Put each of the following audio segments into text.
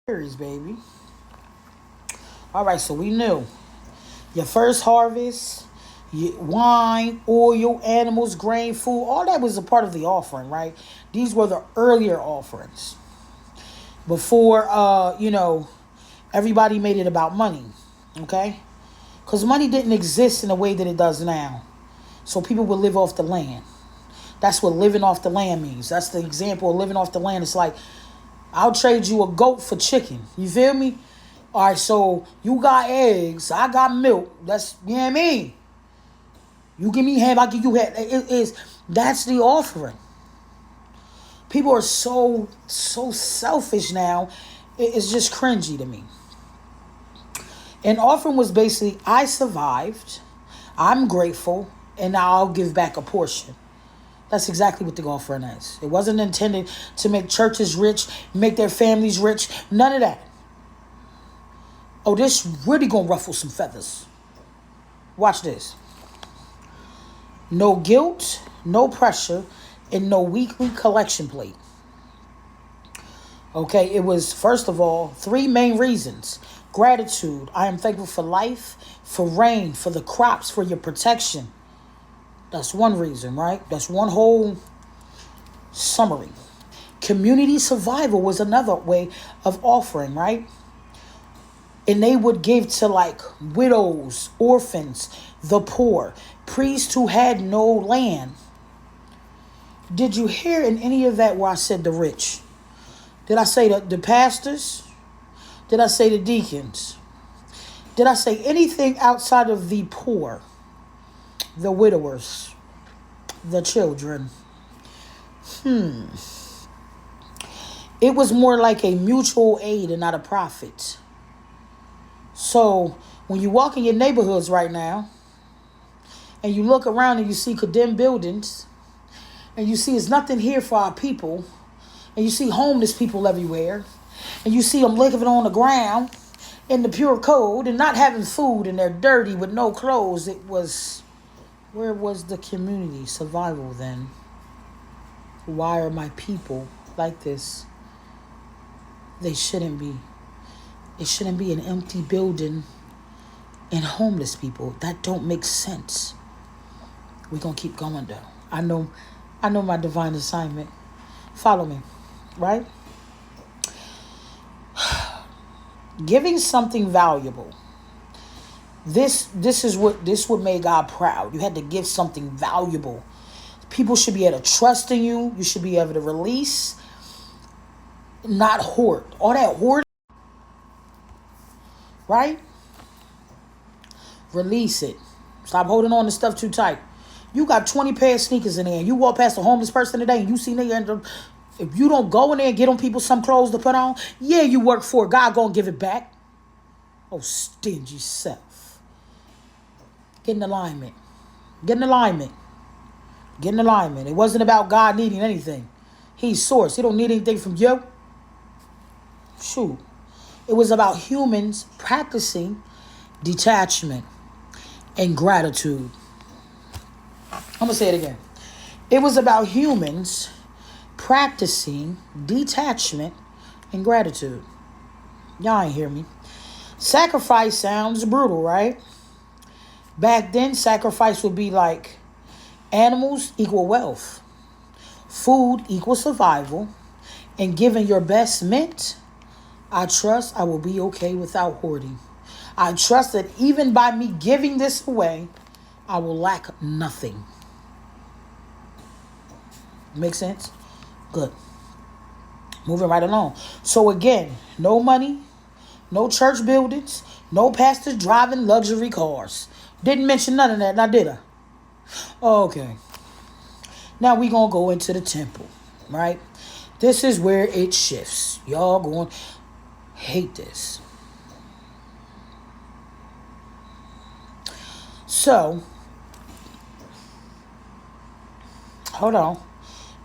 Years, baby. All right, so we knew your first harvest, wine, oil, animals, grain, food, all that was a part of the offering, right? These were the earlier offerings before, everybody made it about money, okay? Because money didn't exist in the way that it does now. So people would live off the land. That's what living off the land means. That's the example of living off the land. It's like, I'll trade you a goat for chicken. You feel me? All right, so you got eggs, I got milk. That's, you know what I mean? You give me ham, I give you ham. That's the offering. People are so selfish now. It's just cringy to me. An offering was basically, I survived, I'm grateful, and now I'll give back a portion. That's exactly what the offering is. It wasn't intended to make churches rich, make their families rich, none of that. Oh, this really gonna ruffle some feathers. Watch this. No guilt, no pressure, and no weekly collection plate. Okay, it was, first of all, three main reasons. Gratitude. I am thankful for life, for rain, for the crops, for your protection. That's one reason, right? That's one whole summary. Community survival was another way of offering, right? And they would give to like widows, orphans, the poor, priests who had no land. Did you hear in any of that where I said the rich? Did I say the pastors? Did I say the deacons? Did I say anything outside of the poor, the widowers, the children? It was more like a mutual aid and not a profit. So when you walk in your neighborhoods right now and you look around and you see condemned buildings and you see there's nothing here for our people and you see homeless people everywhere and you see them living on the ground in the pure cold and not having food and they're dirty with no clothes, where was the community survival then? Why are my people like this? They shouldn't be. It shouldn't be an empty building and homeless people. That don't make sense. We're going to keep going though. I know my divine assignment. Follow me, right? Giving something valuable. This is what made God proud. You had to give something valuable. People should be able to trust in you. You should be able to release, not hoard. All that hoard, right? Release it. Stop holding on to stuff too tight. You got 20 pair of sneakers in there and you walk past a homeless person today and you see them. If you don't go in there and get them people some clothes to put on, yeah, you work for it. God gonna give it back. Oh, stingy self. Get in alignment. Get in alignment. Get in alignment. It wasn't about God needing anything. He's source. He don't need anything from you. Shoot. It was about humans practicing detachment and gratitude. I'm going to say it again. It was about humans practicing detachment and gratitude. Y'all ain't hear me. Sacrifice sounds brutal, right? Back then, sacrifice would be like animals equal wealth, food equal survival, and giving your best meant, I trust I will be okay without hoarding. I trust that even by me giving this away, I will lack nothing. Make sense? Good. Moving right along. So again, no money, no church buildings, no pastors driving luxury cars. Didn't mention none of that, now did I? Okay. Now we gonna go into the temple, right? This is where it shifts. Y'all gonna hate this. So, hold on.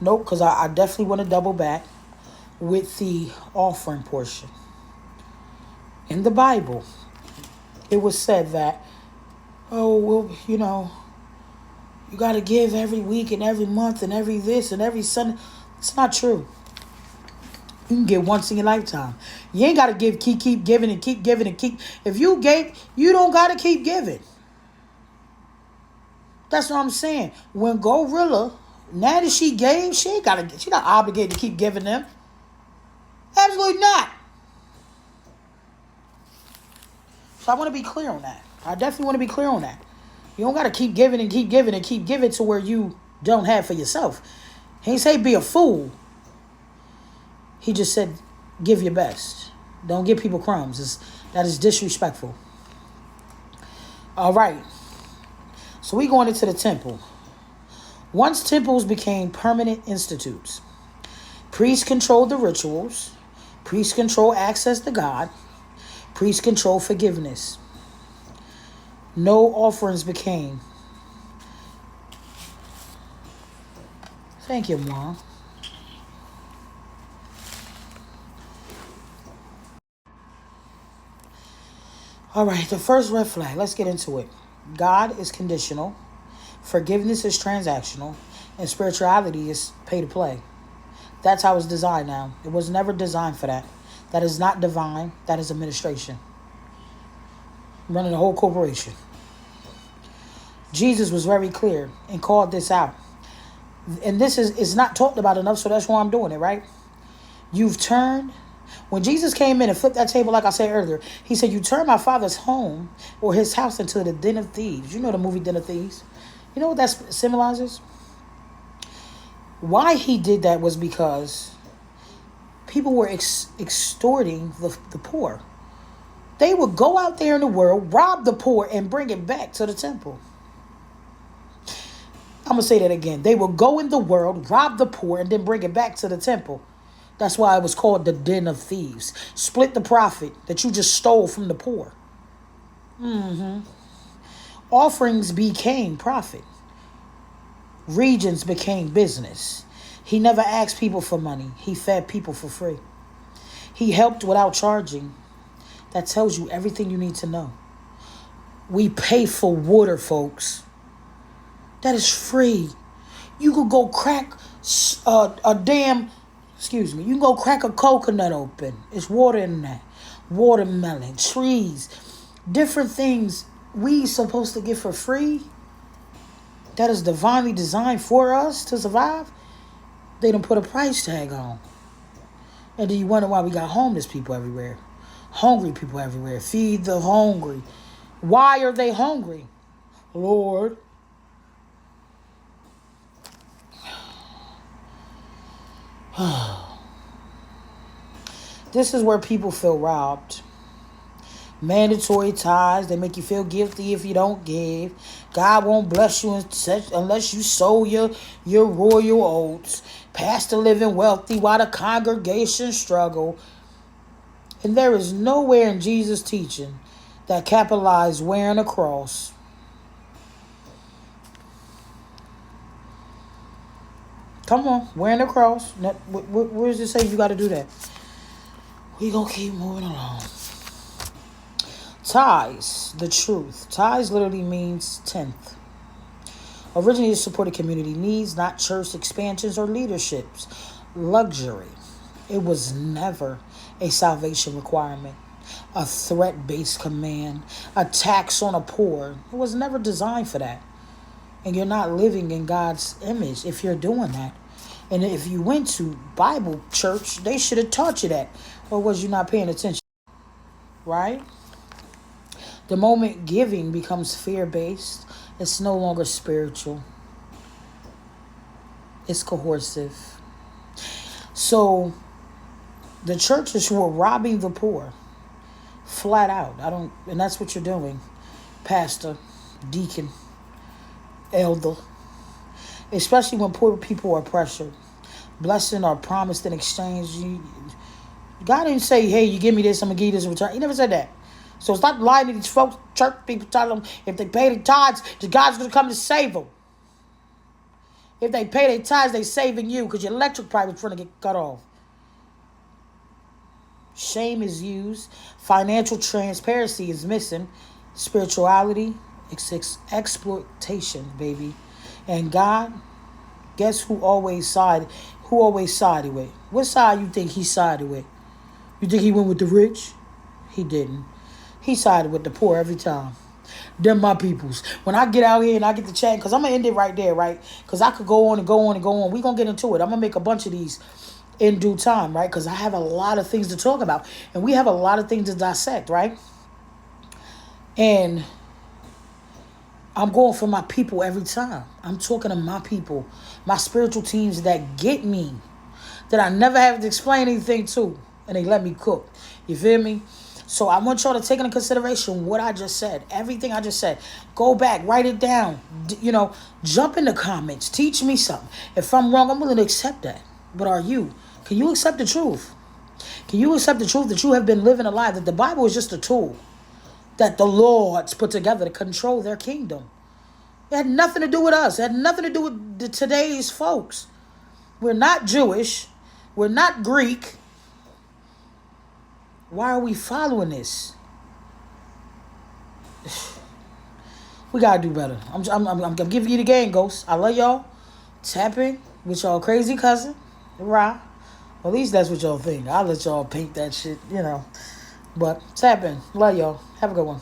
Nope, because I definitely want to double back with the offering portion. In the Bible, it was said that, oh, well, you got to give every week and every month and every this and every Sunday. It's not true. You can give once in your lifetime. You ain't got to keep giving and keep giving and keep. If you gave, you don't got to keep giving. That's what I'm saying. When Gorilla, now that she gave, she not obligated to keep giving them. Absolutely not. So I want to be clear on that. I definitely want to be clear on that. You don't got to keep giving and keep giving and keep giving to where you don't have for yourself. He ain't say be a fool. He just said give your best. Don't give people crumbs. That is disrespectful. All right. So we going into the temple. Once temples became permanent institutes, priests controlled the rituals. Priests control access to God. Priests control forgiveness. No offerings became. Thank you, Mom. All right, the first red flag. Let's get into it. God is conditional. Forgiveness is transactional. And spirituality is pay to play. That's how it's designed now. It was never designed for that. That is not divine. That is administration. Running a whole corporation. Jesus was very clear and called this out. And this is not talked about enough, so that's why I'm doing it, right? You've turned. When Jesus came in and flipped that table, like I said earlier, he said, you turn my father's home or his house into the den of thieves. You know the movie Den of Thieves. You know what that symbolizes? Why he did that was because people were extorting the poor. They would go out there in the world, rob the poor, and bring it back to the temple. I'm going to say that again. They would go in the world, rob the poor, and then bring it back to the temple. That's why it was called the Den of Thieves. Split the profit that you just stole from the poor. Offerings became profit. Regions became business. He never asked people for money. He fed people for free. He helped without charging. That tells you everything you need to know. We pay for water, folks. That is free. You could go crack you can go crack a coconut open. It's water in that. Watermelon, trees, different things we supposed to get for free. That is divinely designed for us to survive. They done put a price tag on. And then you wonder why we got homeless people everywhere. Hungry people everywhere. Feed the hungry. Why are they hungry? Lord. This is where people feel robbed. Mandatory tithes. They make you feel guilty if you don't give. God won't bless you unless you sow your royal oats. Pastor living wealthy while the congregation struggle. And there is nowhere in Jesus' teaching that capitalized wearing a cross. Come on, wearing a cross. Where does it say you got to do that? We gonna keep moving along. Tithes, the truth. Tithes literally means tenth. Originally to support a community needs, not church expansions or leaderships. Luxury. It was never a salvation requirement, a threat-based command, a tax on the poor. It was never designed for that. And you're not living in God's image if you're doing that. And if you went to Bible church, they should have taught you that. Or was you not paying attention? Right? The moment giving becomes fear-based, it's no longer spiritual. It's coercive. So the churches who are robbing the poor, flat out. And that's what you're doing. Pastor, deacon, elder. Especially when poor people are pressured. Blessing are promised in exchange. God didn't say, hey, you give me this, I'm going to give you this in return. He never said that. So stop lying to these folks, church people, telling them if they pay the tithes, God's going to come to save them. If they pay their tithes, they saving you because your electric pipe is going to get cut off. Shame is used. Financial transparency is missing. Spirituality, exploitation, baby. And God, guess who Who always sided with? What side you think he sided with? You think he went with the rich? He didn't. He sided with the poor every time. Them my peoples. When I get out here and I get to chat, because I'm going to end it right there, right? Because I could go on and go on and go on. We're going to get into it. I'm going to make a bunch of these in due time, right? Because I have a lot of things to talk about. And we have a lot of things to dissect, right? And I'm going for my people every time. I'm talking to my people, my spiritual teams that get me, that I never have to explain anything to, and they let me cook. You feel me? So I want y'all to take into consideration what I just said, everything I just said. Go back, write it down. Jump in the comments. Teach me something. If I'm wrong, I'm willing to accept that. But are you? Can you accept the truth? Can you accept the truth that you have been living a lie, that the Bible is just a tool that the Lord's put together to control their kingdom? It had nothing to do with us. It had nothing to do with today's folks. We're not Jewish. We're not Greek. Why are we following this? We gotta do better. I'm giving you the game, Ghost. I love y'all. Tap in with y'all crazy cousin, Ra. At least that's what y'all think. I'll let y'all paint that shit, But tap in. Love y'all. Have a good one.